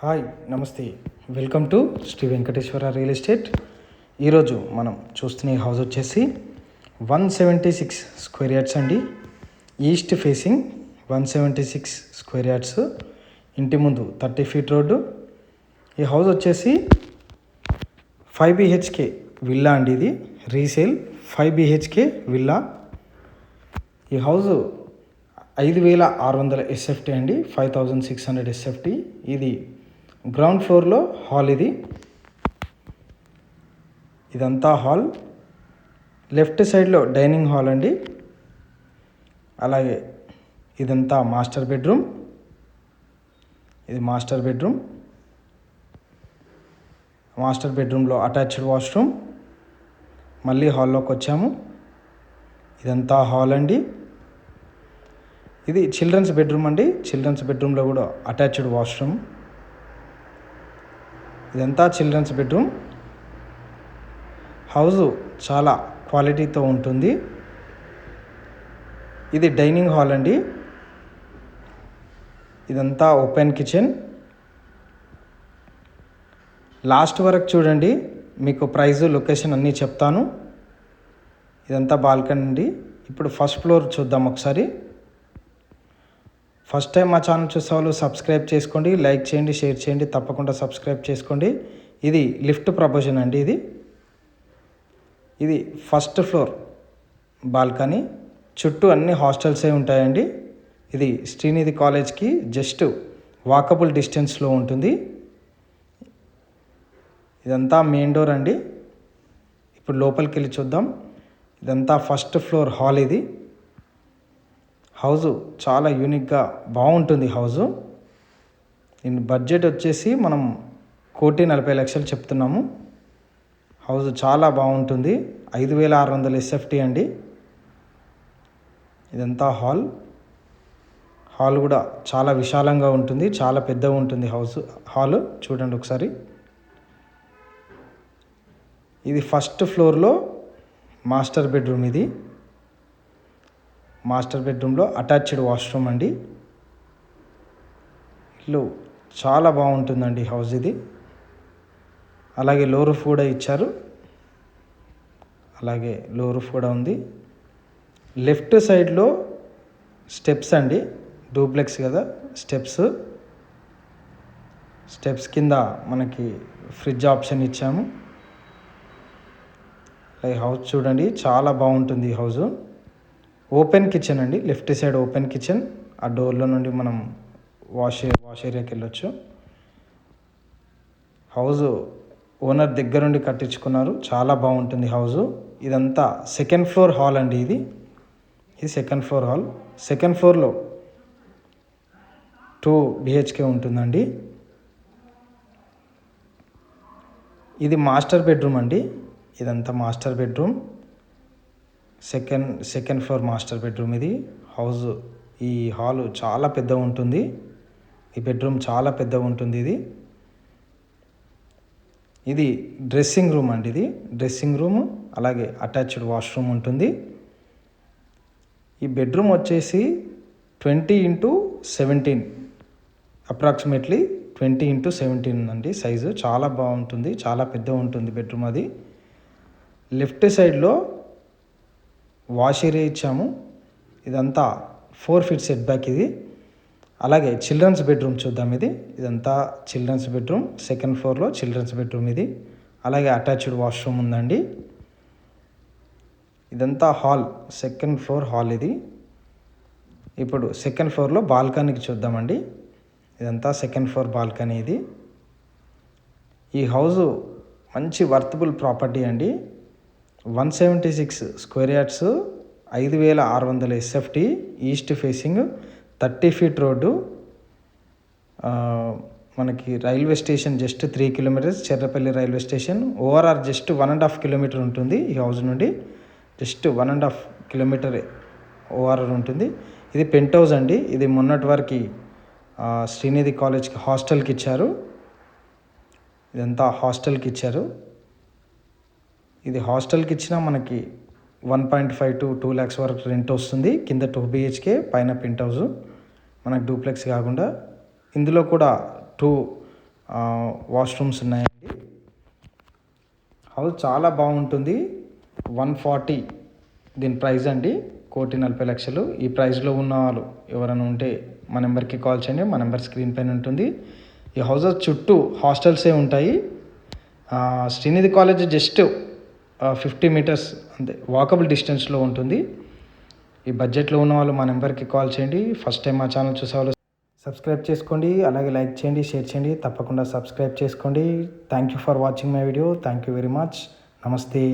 Hi నమస్తే, welcome to Shri Venkateshwara real estate. ఈరోజు మనం చూస్తున్న ఈ హౌస్ వచ్చేసి 176 స్క్వేర్ యార్డ్స్ అండి. ఈస్ట్ ఫేసింగ్ 176 స్క్వేర్ యార్డ్స్. ఇంటి ముందు 30 ఫీట్ రోడ్డు. ఈ హౌస్ వచ్చేసి 5 BHK విల్లా అండి. ఇది రీసేల్ 5 BHK విల్లా. ఈ హౌస్ 5600 SFT అండి, 5600 SFT. ఇది గ్రౌండ్ ఫ్లోర్లో హాల్. ఇదంతా హాల్. లెఫ్ట్ సైడ్లో డైనింగ్ హాల్ అండి. అలాగే ఇదంతా మాస్టర్ బెడ్రూమ్. ఇది మాస్టర్ బెడ్రూమ్. మాస్టర్ బెడ్రూమ్లో అటాచ్డ్ వాష్రూమ్. మళ్ళీ హాల్లోకి వచ్చాము. ఇదంతా హాల్ అండి. ఇది చిల్డ్రన్స్ బెడ్రూమ్ అండి. చిల్డ్రన్స్ బెడ్రూమ్లో కూడా అటాచ్డ్ వాష్రూమ్. ఇదంతా చిల్డ్రన్స్ బెడ్రూమ్. హౌస్ చాలా క్వాలిటీతో ఉంటుంది. ఇది డైనింగ్ హాల్ అండి. ఇదంతా ఓపెన్ కిచెన్. లాస్ట్ వరకు చూడండి, మీకు ప్రైస్, లొకేషన్ అన్నీ చెప్తాను. ఇదంతా బాల్కనీ అండి. ఇప్పుడు ఫస్ట్ ఫ్లోర్ చూద్దాం ఒకసారి. ఫస్ట్ టైం మా ఛానల్ చూసే వాళ్ళు సబ్స్క్రైబ్ చేసుకోండి, లైక్ చేయండి, షేర్ చేయండి. తప్పకుండా సబ్స్క్రైబ్ చేసుకోండి. ఇది లిఫ్ట్ ప్రపోజన్ అండి. ఇది ఫస్ట్ ఫ్లోర్ బాల్కనీ. చుట్టూ అన్ని హాస్టల్సే ఉంటాయండి. ఇది శ్రీనిధి కాలేజ్కి జస్ట్ వాకబుల్ డిస్టెన్స్లో ఉంటుంది. ఇదంతా మెయిన్ డోర్ అండి. ఇప్పుడు లోపలికి వెళ్ళి చూద్దాం. ఇదంతా ఫస్ట్ ఫ్లోర్ హాల్. ఇది హౌస్ చాలా యూనిక్గా బాగుంటుంది. హౌజు దీని బడ్జెట్ వచ్చేసి మనం 1,40,00,000 చెప్తున్నాము. హౌస్ చాలా బాగుంటుంది. 5600 SFT అండి. ఇదంతా హాల్. హాల్ కూడా చాలా విశాలంగా ఉంటుంది, చాలా పెద్దగా ఉంటుంది హాల్. చూడండి ఒకసారి. ఇది ఫస్ట్ ఫ్లోర్లో మాస్టర్ బెడ్రూమ్. ఇది మాస్టర్ బెడ్రూమ్లో అటాచ్డ్ వాష్రూమ్ అండి. ఇల్లు చాలా బాగుంటుందండి హౌస్ ఇది. అలాగే లో రూఫ్ కూడా ఇచ్చారు. అలాగే లో రూఫ్ కూడా ఉంది. లెఫ్ట్ సైడ్లో స్టెప్స్ అండి. డూప్లెక్స్ కదా, స్టెప్స్ కింద మనకి ఫ్రిడ్జ్ ఆప్షన్ ఇచ్చాము. అలాగే హౌస్ చూడండి, చాలా బాగుంటుంది హౌస్. ఓపెన్ కిచెన్ అండి. Left side open kitchen. ఆ డోర్లో నుండి మనం వాష్ ఏరియాకి వెళ్ళొచ్చు. హౌస్ ఓనర్ దగ్గర నుండి కట్టించుకున్నారు. చాలా బాగుంటుంది హౌస్. ఇదంతా సెకండ్ ఫ్లోర్ హాల్ అండి. ఇది సెకండ్ ఫ్లోర్ హాల్. సెకండ్ ఫ్లోర్లో 2 BHK ఉంటుందండి. ఇది మాస్టర్ బెడ్రూమ్ అండి. ఇదంతా master bedroom. Second floor master bedroom. ఇది హౌస్. ఈ హాల్ చాలా పెద్దగా ఉంటుంది. ఈ బెడ్రూమ్ చాలా పెద్దగా ఉంటుంది. ఇది డ్రెస్సింగ్ రూమ్ అండి. ఇది డ్రెస్సింగ్ రూమ్. అలాగే అటాచ్డ్ వాష్రూమ్ ఉంటుంది. ఈ బెడ్రూమ్ వచ్చేసి 20x17, అప్రాక్సిమేట్లీ 20x17 ఉందండి సైజు. చాలా బాగుంటుంది, చాలా పెద్దగా ఉంటుంది బెడ్రూమ్. అది లెఫ్ట్ సైడ్లో వాష్ ఏరియా ఇచ్చాము. ఇదంతా 4 feet సెట్ బ్యాక్ ఇది. అలాగే చిల్డ్రన్స్ బెడ్రూమ్ చూద్దాం. ఇదంతా చిల్డ్రన్స్ బెడ్రూమ్. సెకండ్ ఫ్లోర్లో చిల్డ్రన్స్ బెడ్రూమ్ ఇది. అలాగే అటాచ్డ్ వాష్రూమ్ ఉందండి. ఇదంతా హాల్, సెకండ్ ఫ్లోర్ హాల్ ఇది. ఇప్పుడు సెకండ్ ఫ్లోర్లో బాల్కనీకి చూద్దామండి. ఇదంతా సెకండ్ ఫ్లోర్ బాల్కనీ. ఇది ఈ హౌస్ మంచి వర్తబుల్ ప్రాపర్టీ అండి. 176 square yards, 5600 SFT, east facing, 30 feet road. మనకి railway station just 3 kilometers, Cherrapalli railway station. ORR just 1.5 kilometer ఉంటుంది. ఈ హౌస్ నుండి జస్ట్ 1.5 kilometer ఓఆర్ఆర్ ఉంటుంది. ఇది పెంట్ హౌస్ అండి. ఇది మొన్నటి వరకు శ్రీనిధి కాలేజ్కి హాస్టల్కి ఇచ్చారు. ఇదంతా హాస్టల్కి ఇచ్చారు. ఇది హాస్టల్కి ఇచ్చినా మనకి 1.5 to 2 lakhs వరకు రెంట్ వస్తుంది. కింద 2 BHK, పైన పెంట్ హౌస్. మనకు డూప్లెక్స్ కాకుండా ఇందులో కూడా 2 వాష్రూమ్స్ ఉన్నాయండి. హౌస్ చాలా బాగుంటుంది. 140 దీని ప్రైస్ అండి, 1,40,00,000. ఈ ప్రైస్లో ఉన్న వాళ్ళు ఎవరైనా ఉంటే మా నెంబర్కి కాల్ చేయండి. మా నెంబర్ స్క్రీన్ పైన ఉంటుంది. ఈ హౌసెస్ చుట్టూ హాస్టల్సే ఉంటాయి. శ్రీనిధి కాలేజ్ జస్ట్ 50 మీటర్స్ అంతే వాకబుల్ డిస్టెన్స్లో ఉంటుంది. ఈ బడ్జెట్లో ఉన్న వాళ్ళు మా నెంబర్కి కాల్ చేయండి. ఫస్ట్ టైం మా ఛానల్ చూసేవాళ్ళు సబ్స్క్రైబ్ చేసుకోండి, అలాగే లైక్ చేయండి, షేర్ చేయండి. తప్పకుండా సబ్స్క్రైబ్ చేసుకోండి. Thank you for watching my video. Thank you very much. నమస్తే.